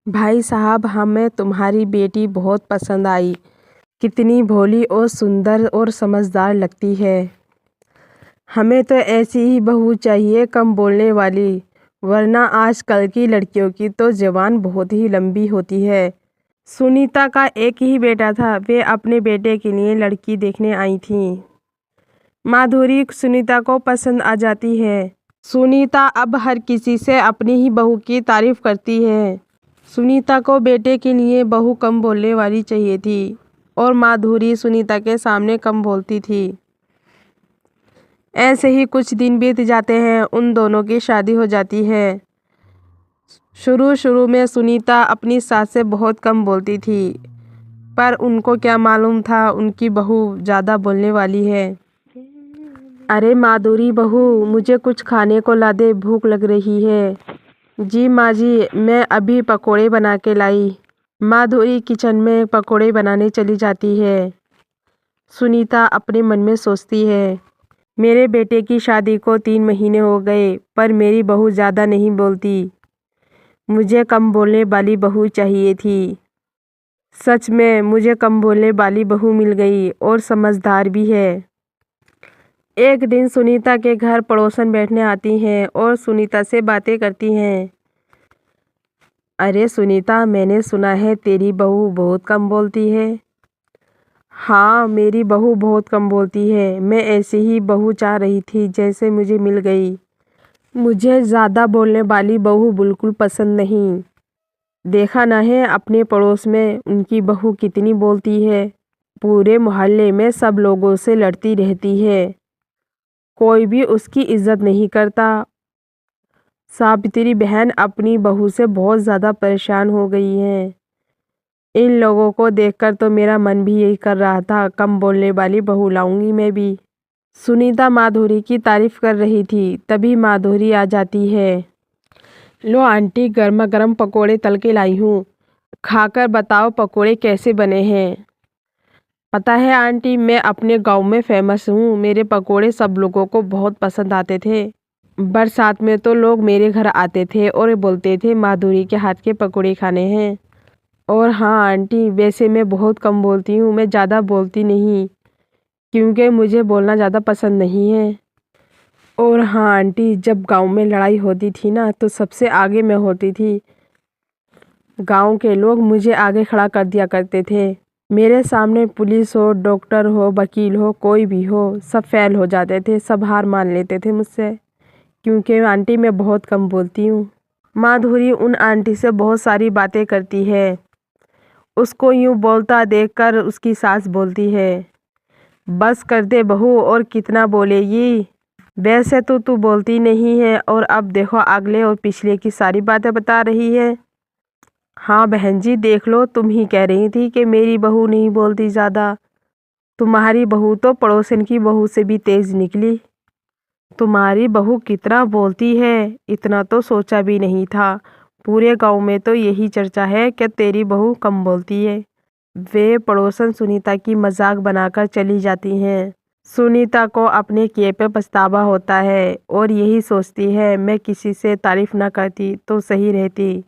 भाई साहब, हमें तुम्हारी बेटी बहुत पसंद आई। कितनी भोली और सुंदर और समझदार लगती है। हमें तो ऐसी ही बहू चाहिए, कम बोलने वाली। वरना आजकल की लड़कियों की तो ज़बान बहुत ही लंबी होती है। सुनीता का एक ही बेटा था। वे अपने बेटे के लिए लड़की देखने आई थीं। माधुरी सुनीता को पसंद आ जाती है। सुनीता अब हर किसी से अपनी ही बहू की तारीफ करती है। सुनीता को बेटे के लिए बहू कम बोलने वाली चाहिए थी और माधुरी सुनीता के सामने कम बोलती थी। ऐसे ही कुछ दिन बीत जाते हैं। उन दोनों की शादी हो जाती है। शुरू शुरू में सुनीता अपनी सास से बहुत कम बोलती थी, पर उनको क्या मालूम था उनकी बहू ज़्यादा बोलने वाली है। अरे माधुरी बहू, मुझे कुछ खाने को ला दे, भूख लग रही है। जी माँ जी, मैं अभी पकोड़े बना के लाई। माधुरी किचन में पकोड़े बनाने चली जाती है। सुनीता अपने मन में सोचती है, मेरे बेटे की शादी को 3 महीने हो गए, पर मेरी बहू ज़्यादा नहीं बोलती। मुझे कम बोलने वाली बहू चाहिए थी। सच में मुझे कम बोलने वाली बहू मिल गई और समझदार भी है। एक दिन सुनीता के घर पड़ोसन बैठने आती हैं और सुनीता से बातें करती हैं। अरे सुनीता, मैंने सुना है तेरी बहू बहुत कम बोलती है। हाँ, मेरी बहू बहुत कम बोलती है। मैं ऐसी ही बहू चाह रही थी जैसे मुझे मिल गई। मुझे ज़्यादा बोलने वाली बहू बिल्कुल पसंद नहीं। देखा ना है अपने पड़ोस में उनकी बहू कितनी बोलती है। पूरे मोहल्ले में सब लोगों से लड़ती रहती है। कोई भी उसकी इज्जत नहीं करता। सावित्री बहन अपनी बहू से बहुत ज़्यादा परेशान हो गई हैं। इन लोगों को देखकर तो मेरा मन भी यही कर रहा था, कम बोलने वाली बहू लाऊंगी मैं भी। सुनीता माधुरी की तारीफ कर रही थी, तभी माधुरी आ जाती है। लो आंटी, गर्मा गर्म पकोड़े तल के लाई हूँ, खाकर बताओ पकोड़े कैसे बने हैं। पता है आंटी, मैं अपने गांव में फेमस हूँ। मेरे पकोड़े सब लोगों को बहुत पसंद आते थे। बरसात में तो लोग मेरे घर आते थे और बोलते थे माधुरी के हाथ के पकोड़े खाने हैं। और हाँ आंटी, वैसे मैं बहुत कम बोलती हूँ। मैं ज़्यादा बोलती नहीं, क्योंकि मुझे बोलना ज़्यादा पसंद नहीं है। और हाँ आंटी, जब गांव में लड़ाई होती थी ना, तो सबसे आगे मैं होती थी। गांव के लोग मुझे आगे खड़ा कर दिया करते थे। मेरे सामने पुलिस हो, डॉक्टर हो, वकील हो, कोई भी हो, सब फेल हो जाते थे। सब हार मान लेते थे मुझसे, क्योंकि आंटी मैं बहुत कम बोलती हूँ। माधुरी उन आंटी से बहुत सारी बातें करती है। उसको यूँ बोलता देखकर उसकी सास बोलती है, बस कर दे बहू, और कितना बोलेगी। वैसे तो तू बोलती नहीं है, और अब देखो अगले और पिछले की सारी बातें बता रही है। हाँ बहन जी, देख लो, तुम ही कह रही थी कि मेरी बहू नहीं बोलती ज़्यादा। तुम्हारी बहू तो पड़ोसन की बहू से भी तेज़ निकली। तुम्हारी बहू कितना बोलती है, इतना तो सोचा भी नहीं था। पूरे गांव में तो यही चर्चा है कि तेरी बहू कम बोलती है। वे पड़ोसन सुनीता की मजाक बनाकर चली जाती हैं। सुनीता को अपने किए पे पछतावा होता है और यही सोचती है, मैं किसी से तारीफ ना करती तो सही रहती।